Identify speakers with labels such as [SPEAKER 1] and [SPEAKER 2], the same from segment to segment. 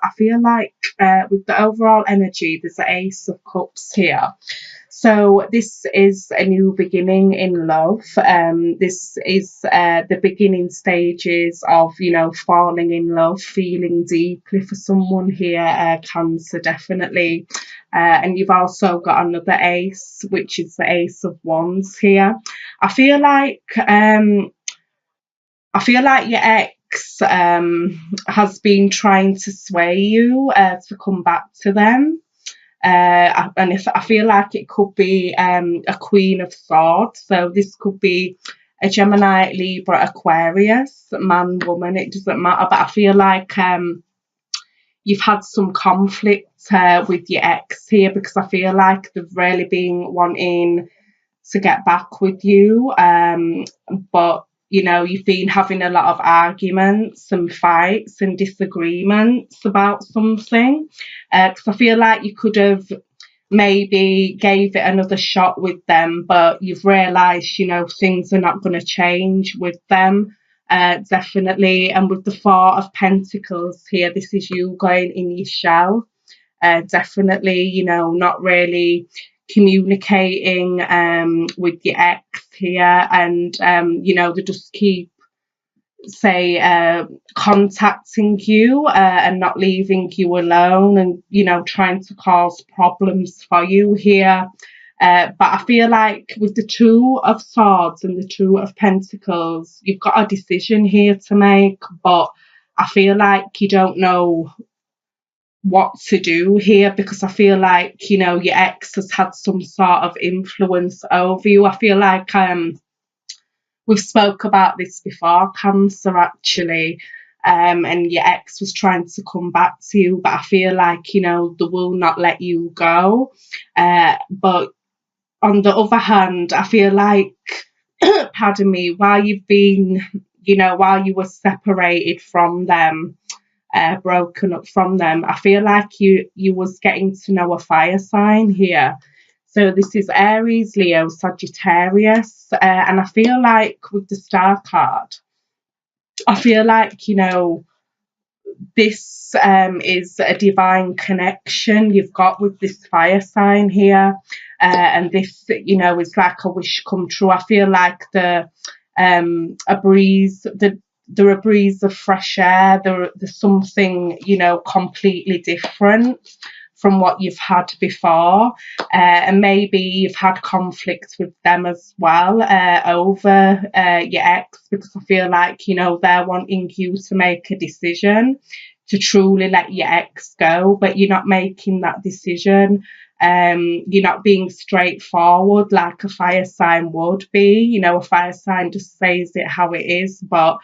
[SPEAKER 1] I feel like with the overall energy, there's the Ace of Cups here. So this is a new beginning in love. This is the beginning stages of, falling in love, feeling deeply for someone here, Cancer, definitely. And you've also got another ace, which is the Ace of Wands here. I feel like your ex has been trying to sway you to come back to them. And if I feel like it could be a Queen of Swords, so this could be a Gemini, Libra, Aquarius, man, woman, it doesn't matter. But I feel like you've had some conflict with your ex here, because I feel like they've really been wanting to get back with you, but you've been having a lot of arguments and fights and disagreements about something, because I feel like you could have maybe gave it another shot with them, but you've realised things are not going to change with them, definitely. And with the Four of Pentacles here, this is you going in your shell, definitely, not really communicating with your ex here, and they just keep contacting you and not leaving you alone, and trying to cause problems for you here. But I feel like with the Two of Swords and the Two of Pentacles, you've got a decision here to make, but I feel like you don't know what to do here, because I feel like your ex has had some sort of influence over you. I feel like we've spoke about this before, Cancer, actually, and your ex was trying to come back to you, but I feel like they will not let you go. But on the other hand, I feel like pardon me, while you've been while you were separated from them, broken up from them, I feel like you was getting to know a fire sign here. So this is Aries, Leo, Sagittarius, and I feel like with the Star card, I feel like this is a divine connection you've got with this fire sign here, and this is like a wish come true. I feel like there a breeze of fresh air. There's something completely different from what you've had before, and maybe you've had conflict with them as well over your ex, because I feel like they're wanting you to make a decision to truly let your ex go, but you're not making that decision. You're not being straightforward like a fire sign would be. A fire sign just says it how it is, but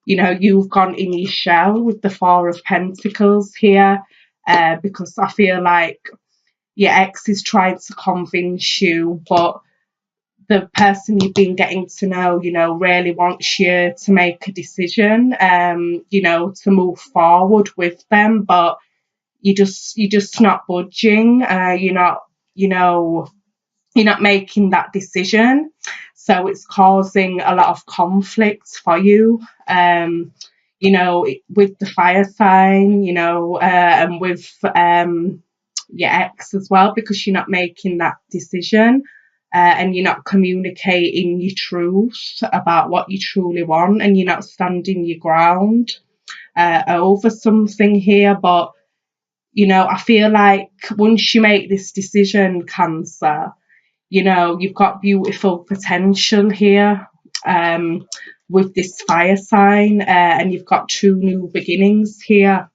[SPEAKER 1] you've gone in your shell with the Four of Pentacles here, because I feel like your ex is trying to convince you, but the person you've been getting to know, really wants you to make a decision, to move forward with them, but you're just not budging. You're not making that decision, so it's causing a lot of conflict for you. With the fire sign, and with your ex as well, because you're not making that decision, and you're not communicating your truth about what you truly want, and you're not standing your ground over something here. But I feel like once you make this decision, Cancer, you've got beautiful potential here, with this fire sign, and you've got two new beginnings here.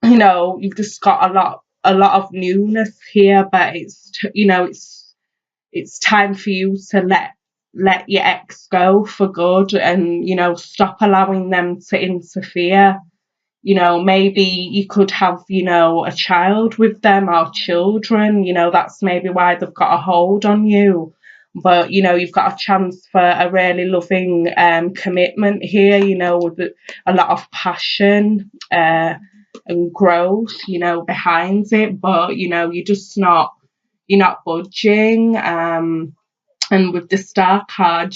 [SPEAKER 1] You've just got a lot of newness here, but it's time for you to let your ex go for good, and stop allowing them to interfere. Maybe you could have a child with them, or children. That's maybe why they've got a hold on you, but you've got a chance for a really loving commitment here, with a lot of passion and growth behind it, but you're just you're not budging. And with the Star card,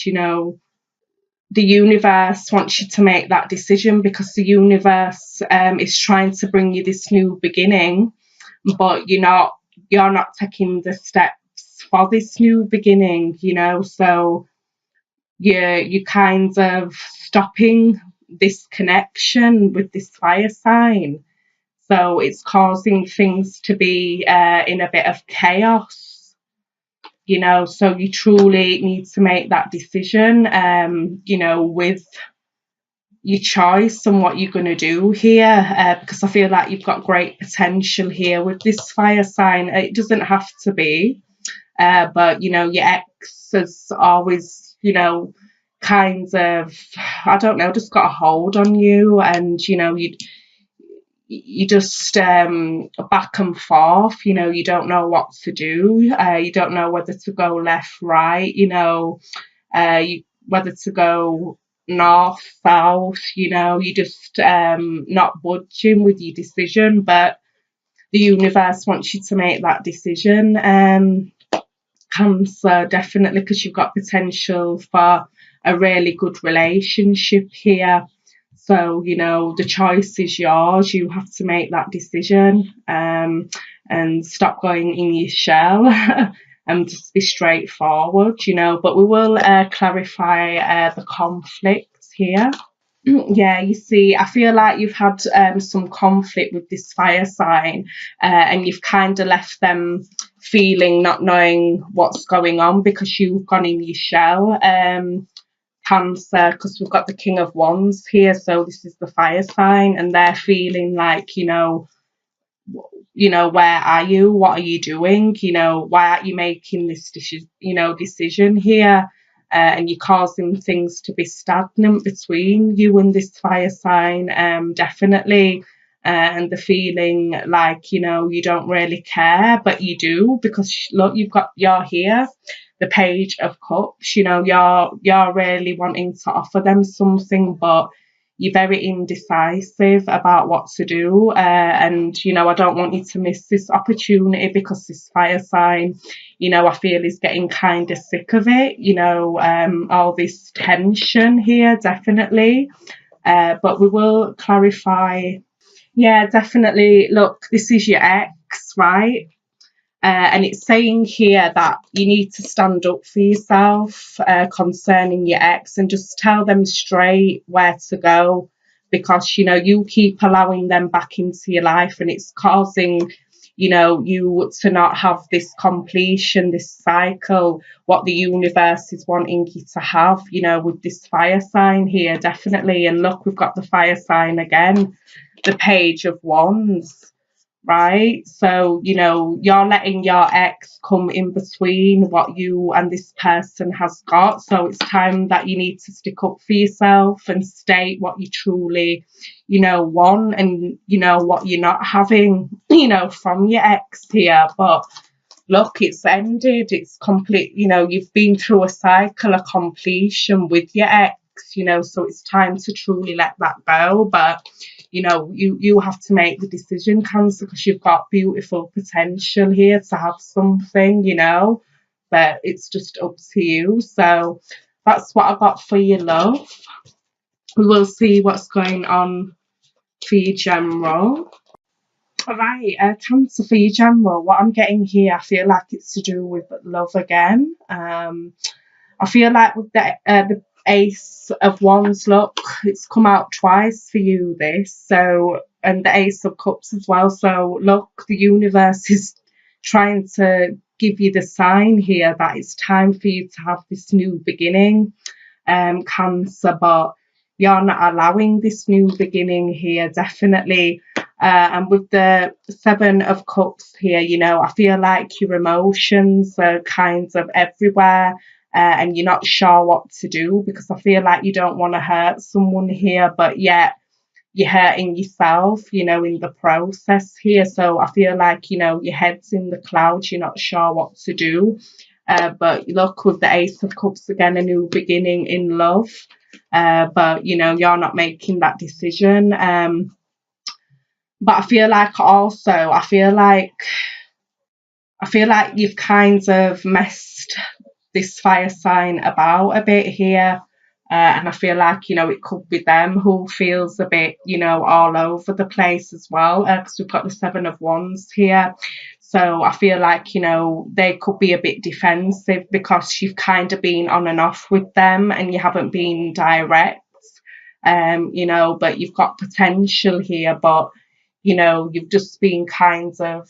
[SPEAKER 1] the universe wants you to make that decision, because the universe is trying to bring you this new beginning, but you're not taking the steps for this new beginning, so you kind of stopping this connection with this fire sign. So it's causing things to be in a bit of chaos, so you truly need to make that decision, with your choice and what you're going to do here, because I feel like you've got great potential here with this fire sign. It doesn't have to be, but your ex has always, kind of, I don't know, just got a hold on you, and you just back and forth, you don't know what to do, you don't know whether to go left, right, whether to go north, south, you just not budging with your decision, but the universe wants you to make that decision. Cancer, definitely, because you've got potential for a really good relationship here. So, the choice is yours. You have to make that decision, and stop going in your shell and just be straightforward, But we will clarify the conflicts here. Yeah, you see, I feel like you've had some conflict with this fire sign, and you've kind of left them feeling not knowing what's going on because you've gone in your shell. Cancer, because we've got the King of Wands here, so this is the fire sign, and they're feeling like, where are you? What are you doing? Why aren't you making this decision here? And you're causing things to be stagnant between you and this fire sign, definitely. And the feeling like, you don't really care, but you do, because look, you're here, the Page of Cups, you're really wanting to offer them something, but you're very indecisive about what to do, and I don't want you to miss this opportunity, because this fire sign, I feel is getting kind of sick of it, all this tension here, definitely. But we will clarify. Yeah, definitely. Look, this is your ex, right? And it's saying here that you need to stand up for yourself concerning your ex, and just tell them straight where to go, because you keep allowing them back into your life, and it's causing you to not have this completion, this cycle, what the universe is wanting you to have, with this fire sign here, definitely. And look, we've got the fire sign again, the Page of Wands, right? So, you're letting your ex come in between what you and this person has got. So it's time that you need to stick up for yourself and state what you truly, want, and, what you're not having, from your ex here. But look, it's ended, it's complete, you've been through a cycle of completion with your ex, so it's time to truly let that go. But you have to make the decision, Cancer, because you've got beautiful potential here to have something, but it's just up to you. So that's what I got for you, love. We will see what's going on for you, general. All right, Cancer, for you, general, what I'm getting here, I feel like it's to do with love again. I feel like with the Ace of Wands, look, it's come out twice for you, this. So, and the Ace of Cups as well. So, look, the universe is trying to give you the sign here that it's time for you to have this new beginning, Cancer, but you're not allowing this new beginning here, definitely. And with the Seven of Cups here, I feel like your emotions are kind of everywhere, and you're not sure what to do, because I feel like you don't want to hurt someone here, but yet you're hurting yourself, in the process here. So I feel like, your head's in the clouds, you're not sure what to do. But look, with the Ace of Cups again, a new beginning in love. But, you're not making that decision. But I feel like also, I feel like you've kind of messed this fire sign about a bit here, And I feel like, it could be them who feels a bit, all over the place as well, because we've got the Seven of Wands here. So I feel like, they could be a bit defensive because you've kind of been on and off with them and you haven't been direct, but you've got potential here, but, you've just been kind of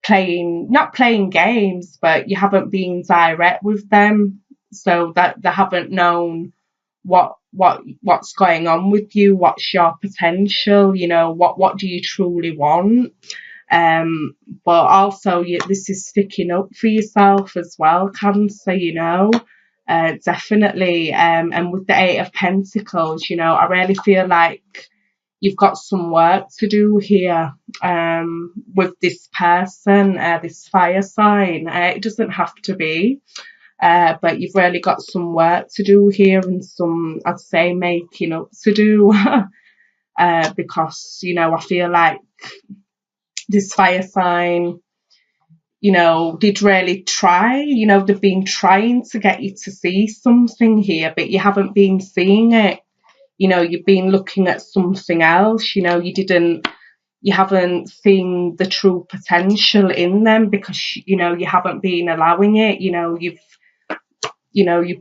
[SPEAKER 1] not playing games, but you haven't been direct with them, so that they haven't known what's going on with you, what's your potential, what do you truly want. But also, this is sticking up for yourself as well, Cancer, definitely. And with the Eight of Pentacles, I really feel like you've got some work to do here, with this person, this fire sign. It doesn't have to be, but you've really got some work to do here and some, I'd say, making up to do. Because, I feel like this fire sign, did really try, they've been trying to get you to see something here, but you haven't been seeing it. You've been looking at something else, you haven't seen the true potential in them because, you haven't been allowing it. You've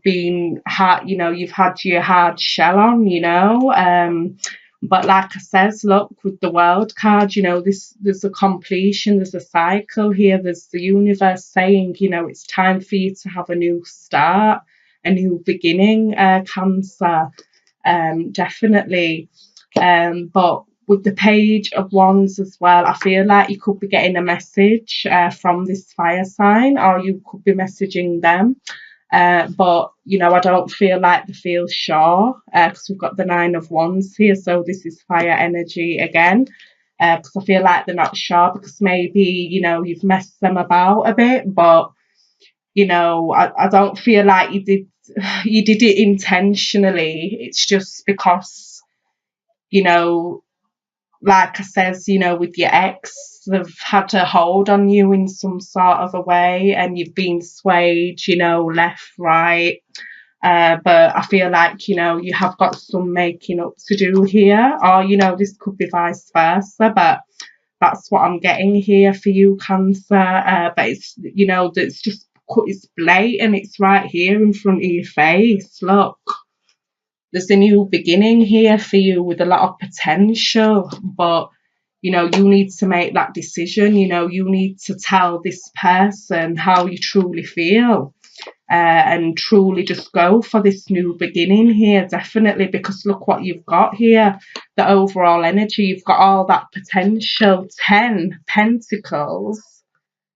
[SPEAKER 1] been hard, you've had your hard shell on, but like I says, look, with the World card, there's a completion, there's a cycle here, there's the universe saying, it's time for you to have a new start, a new beginning, Cancer, definitely. But with the Page of Wands as well, I feel like you could be getting a message from this fire sign, or you could be messaging them. But, I don't feel like they feel sure, because we've got the Nine of Wands here, so this is fire energy again, because I feel like they're not sure because maybe, you've messed them about a bit, but, I don't feel like you did it intentionally. It's just because, like I says, with your ex, they've had a hold on you in some sort of a way and you've been swayed, left, right. But I feel like, you have got some making up to do here, or, this could be vice versa, but that's what I'm getting here for you, Cancer. But it's, it's blatant, it's right here in front of your face, look. There's a new beginning here for you with a lot of potential, but you need to make that decision. You need to tell this person how you truly feel, and truly just go for this new beginning here, definitely, because look what you've got here, the overall energy, you've got all that potential. 10 Pentacles,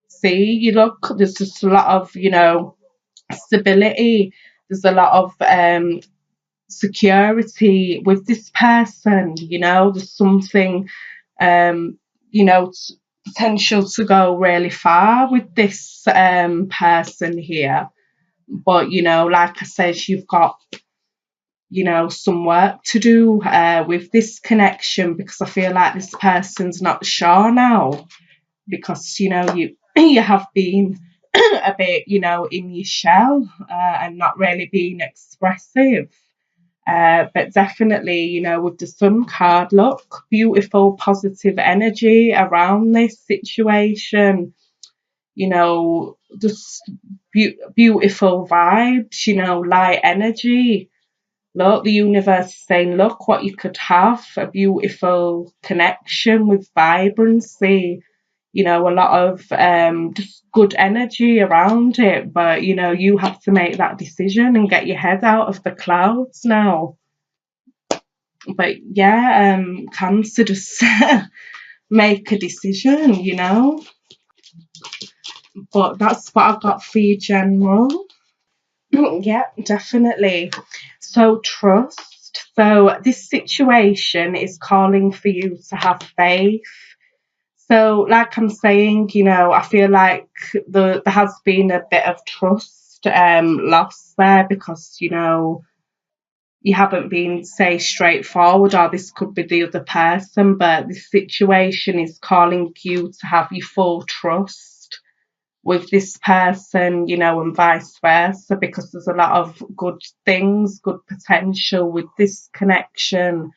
[SPEAKER 1] see, you look, there's just a lot of stability, there's a lot of security with this person. There's something, potential to go really far with this person here, but like I said, you've got some work to do with this connection, because I feel like this person's not sure now, because you you have been a bit in your shell, and not really being expressive. But definitely, with the Sun card, look, beautiful, positive energy around this situation. Just beautiful vibes, light energy. Look, the universe is saying, look what you could have, a beautiful connection with vibrancy, a lot of just good energy around it. But, you have to make that decision and get your head out of the clouds now. But yeah, Cancer, just make a decision, But that's what I've got for you, General. Yeah, definitely. So trust. So this situation is calling for you to have faith. So like I'm saying, I feel like there has been a bit of trust lost there, because, you haven't been, say, straightforward, or this could be the other person, but this situation is calling you to have your full trust with this person, you know, and vice versa, because there's a lot of good things, good potential with this connection,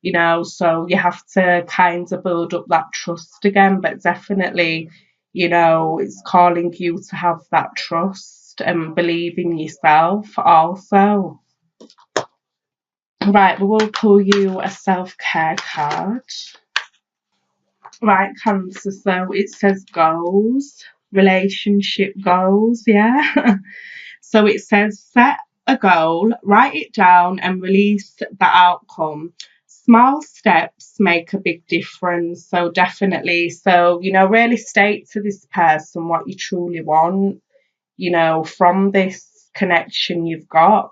[SPEAKER 1] you know, so you have to kind of build up that trust again, but definitely, you know, it's calling you to have that trust and believe in yourself also. Right, we will pull you a self-care card. Right, Cancer, so it says goals, relationship goals, yeah. So it says set a goal, write it down, and release the outcome. Small steps make a big difference. So definitely, so you know, really state to this person what you truly want, you know, from this connection you've got,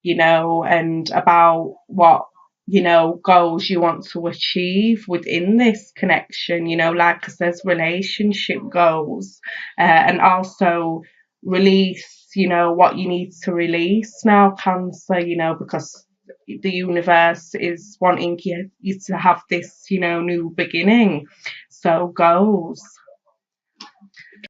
[SPEAKER 1] you know, and about what, you know, goals you want to achieve within this connection, you know, like I says, relationship goals, and also release, you know, what you need to release now, Cancer, you know, because the universe is wanting you to have this, you know, new beginning. So goals.